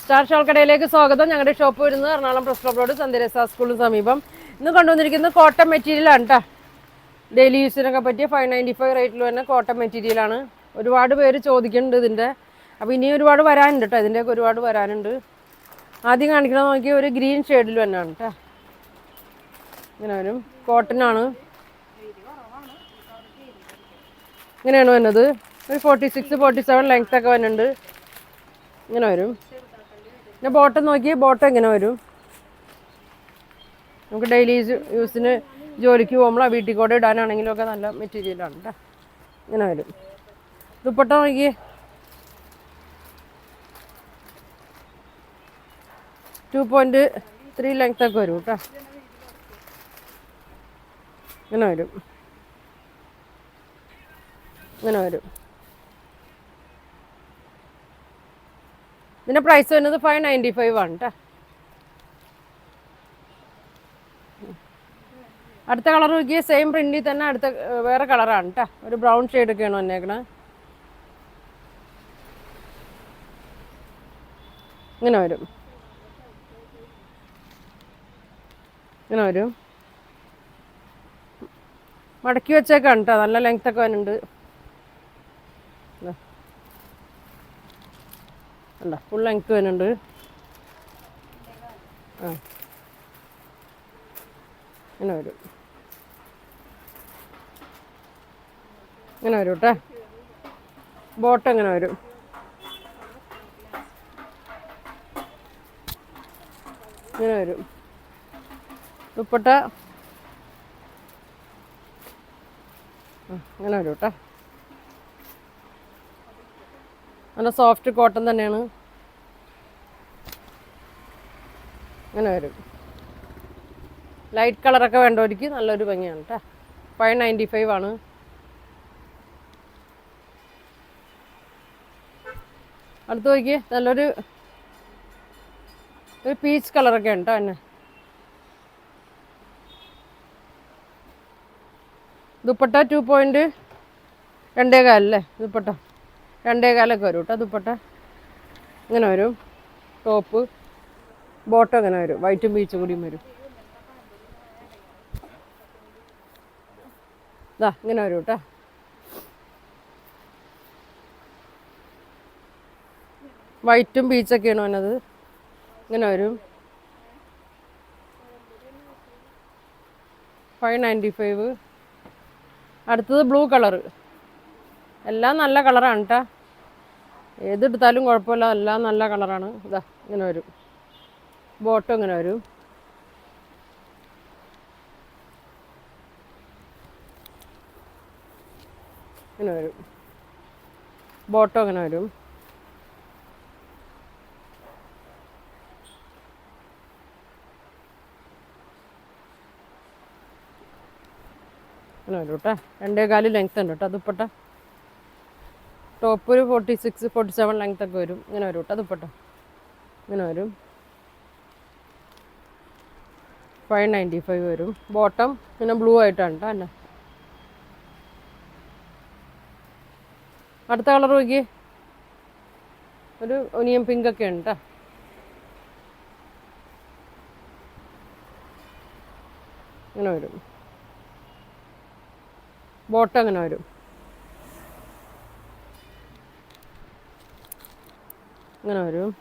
Star shawl കടയിലേക്ക് സ്വാഗതം. ഞങ്ങളുടെ ഷോപ്പ് വരുന്നത് എറണാകുളം പ്രസ് ക്ലബ് റോഡ് സന്ധ്യരസ സ്കൂളിന് സമീപം. ഇന്ന് കൊണ്ടുവന്നിരിക്കുന്നത് കോട്ടൺ മെറ്റീരിയലാണ് കേട്ടോ. ഡെയിലി യൂസിനൊക്കെ പറ്റിയ 595 റേറ്റിൽ വരുന്ന കോട്ടൺ മെറ്റീരിയലാണ്. ഒരുപാട് പേര് ചോദിക്കുന്നുണ്ട് ഇതിൻ്റെ. അപ്പോൾ ഇനി ഒരുപാട് വരാനുണ്ട് കേട്ടോ. ഇതിൻ്റെയൊക്കെ ഒരുപാട് വരാനുണ്ട്. ആദ്യം കാണിക്കണമെന്ന് നോക്കിയാൽ ഒരു ഗ്രീൻ ഷെയ്ഡിൽ തന്നെയാണ് കേട്ടോ. ഇങ്ങനെ വരും. കോട്ടനാണ്. ഇങ്ങനെയാണ് വരുന്നത്. ഒരു 46, 47 ലെങ്ത് ഒക്കെ വരുന്നുണ്ട്. ഇങ്ങനെ വരും. പിന്നെ ബോട്ടം നോക്കി, ബോട്ടം ഇങ്ങനെ വരും. നമുക്ക് ഡെയിലി യൂസിന് ജോലിക്ക് പോകുമ്പോൾ വീട്ടിൽ കൂടെ ഇടാനാണെങ്കിലും ഒക്കെ നല്ല മെറ്റീരിയലാണ് കേട്ടോ. ഇങ്ങനെ വരും. ദുപ്പട്ട നോക്കി, 2.3 ലെങ്ത് ഒക്കെ വരും കേട്ടോ. ഇങ്ങനെ വരും. ഇങ്ങനെ വരും. ഇതിൻ്റെ പ്രൈസ് വരുന്നത് 595 ആണ് കേട്ടോ. അടുത്ത കളർ നോക്കിയാൽ സെയിം പ്രിന്റിൽ തന്നെ അടുത്ത വേറെ കളറാണ് കേട്ടോ. ഒരു ബ്രൗൺ ഷെയ്ഡൊക്കെയാണ് വന്നേക്കണത്. ഇങ്ങനെ വരും. ഇങ്ങനെ വരും. മടക്കി വെച്ചേക്കാണ് കേട്ടോ. നല്ല ലെങ്ത് ഒക്കെ വരുന്നുണ്ട്. അല്ല, ഫുൾ ലെങ്ത് വരുന്നുണ്ട്. ആ, ഇങ്ങനെ വരും. ഇങ്ങനെ വരും കേട്ടോ. ബോട്ടം ഇങ്ങനെ വരും. ഇങ്ങനെ വരും. ദുപ്പട്ട ഇങ്ങനെ വരും കേട്ടോ. നല്ല സോഫ്റ്റ് കോട്ടൺ തന്നെയാണ്. ഇങ്ങനെ വരും. ലൈറ്റ് കളറൊക്കെ വേണ്ടവർക്ക് നല്ലൊരു ഭംഗിയാണ് കേട്ടോ. 595 ആണ്. അടുത്ത് നോക്കി, നല്ലൊരു പീച്ച് കളറൊക്കെ ഉണ്ട് കേട്ടോ. എന്നെ ദുപ്പട്ട 2.25 അല്ലേ ദുപ്പട്ട. 2.25 വരും കേട്ടോ ദുപ്പട്ട. ഇങ്ങനെ വരും. ടോപ്പ് ബോട്ടം ഇങ്ങനെ വരും. വൈറ്റും പീച്ചും കൂടിയും വരും. ഇതാ ഇങ്ങനെ വരും കേട്ടോ. വൈറ്റും പീച്ചൊക്കെയാണ് വന്നത്. ഇങ്ങനെ വരും. 595. അടുത്തത് ബ്ലൂ കളറ്. എല്ലാം നല്ല കളറാണ് കേട്ടോ. ഏതെടുത്താലും കുഴപ്പമില്ല, എല്ലാം നല്ല കളറാണ്. ഇതാ ഇങ്ങനെ വരും. ബോട്ടം ഇങ്ങനെ വരും. ഇങ്ങനെ വരും. ബോട്ടം ഇങ്ങനെ വരും. ഇങ്ങനെ വരും കേട്ടോ. 2.25 ലെങ്ത് ഉണ്ട് കേട്ടോ ദുപ്പട്ട. ടോപ്പ് ഒരു 46, 47 ലെങ്ത് ഒക്കെ വരും. ഇങ്ങനെ വരും കേട്ടോ ദുപ്പട്ട. ഇങ്ങനെ വരും. 595 വരും. ബോട്ടം പിന്നെ ബ്ലൂ ആയിട്ടാണ് കേട്ടോ അല്ലേ. അടുത്ത കളർ നോക്കി, ഒരു ഒനിയൻ പിങ്ക് ഒക്കെ ഉണ്ട് കേട്ടോ. ഇങ്ങനെ വരും. ബോട്ടം ഇങ്ങനെ വരും. ഇങ്ങനെ വരും.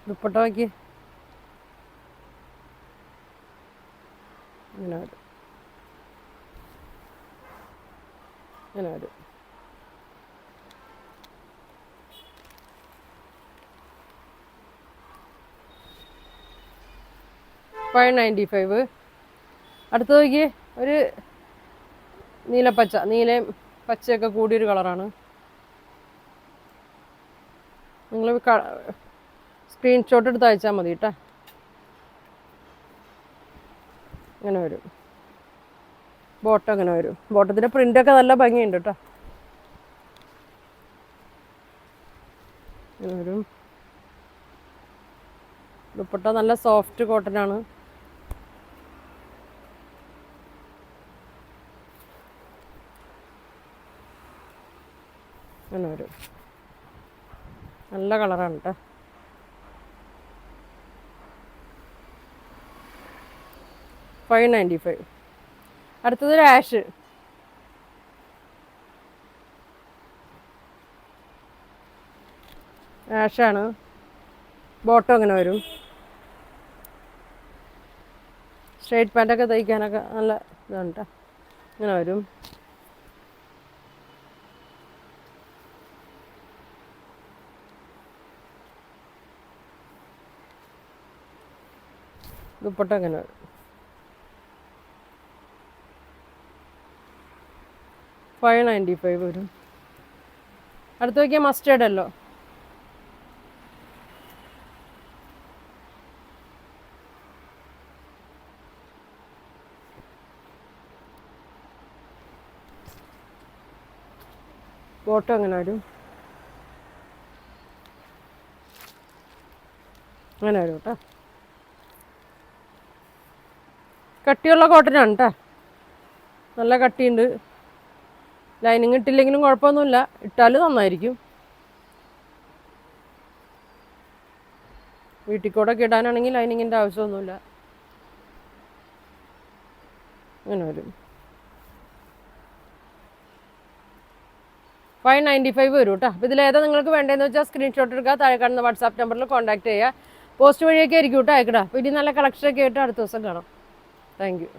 ദുപ്പട്ട നോക്കി, ഇങ്ങനെ വരും. ഇങ്ങനെ വരും. $595. അടുത്ത നോക്കി, ഒരു നീലപ്പച്ച, നീലയും പച്ചയൊക്കെ കൂടിയൊരു കളറാണ്. നിങ്ങൾ സ്ക്രീൻഷോട്ട് എടുത്ത് അയച്ചാൽ മതി കേട്ടോ. ഇങ്ങനെ വരും. ബോട്ടം ഇങ്ങനെ വരും. ബോട്ടത്തിൻ്റെ പ്രിൻ്റൊക്കെ നല്ല ഭംഗിയുണ്ട് കേട്ടോ. ഇങ്ങനെ വരും. ദുപ്പട്ട നല്ല സോഫ്റ്റ് കോട്ടനാണ്. അങ്ങനെ വരും. നല്ല കളറാണ് കേട്ടോ. $595. അടുത്തത് ആഷ്. ആഷാണ്. ബോട്ടം അങ്ങനെ വരും. സ്ട്രൈറ്റ് പാൻറ്റൊക്കെ തയ്ക്കാനൊക്കെ നല്ല ഇതാണ് കേട്ടോ. ഇങ്ങനെ വരും. ദുപ്പട്ട അങ്ങനെ വരും. $595 വരും. അടുത്ത് നോക്കിയാൽ മസ്റ്റേർഡ് അല്ലോ. ബോട്ടം അങ്ങനെ വരും. അങ്ങനെ വരും കേട്ടോ. കട്ടിയുള്ള കോട്ടനാണ് കേട്ടോ. നല്ല കട്ടിയുണ്ട്. ലൈനിങ് ഇട്ടില്ലെങ്കിലും കുഴപ്പമൊന്നുമില്ല, ഇട്ടാൽ നന്നായിരിക്കും. വീട്ടിൽ കൂടെ ഒക്കെ ഇടാനാണെങ്കിൽ ലൈനിങ്ങിൻ്റെ ആവശ്യമൊന്നുമില്ല. അങ്ങനെ വരും. $595 വരും കേട്ടോ. അപ്പോൾ ഇതിലേതാ നിങ്ങൾക്ക് വേണ്ടതെന്ന് വെച്ചാൽ സ്ക്രീൻഷോട്ട് എടുക്കുക, താഴെ കാണുന്ന വാട്സാപ്പ് നമ്പറിൽ കോൺടാക്ട് ചെയ്യുക. പോസ്റ്റ് വഴിയൊക്കെ ആയിരിക്കും കേട്ടോ അയക്കടാ. അപ്പോൾ ഇനി നല്ല കളക്ഷനൊക്കെ ആയിട്ട് അടുത്ത ദിവസം കാണാം. Thank you.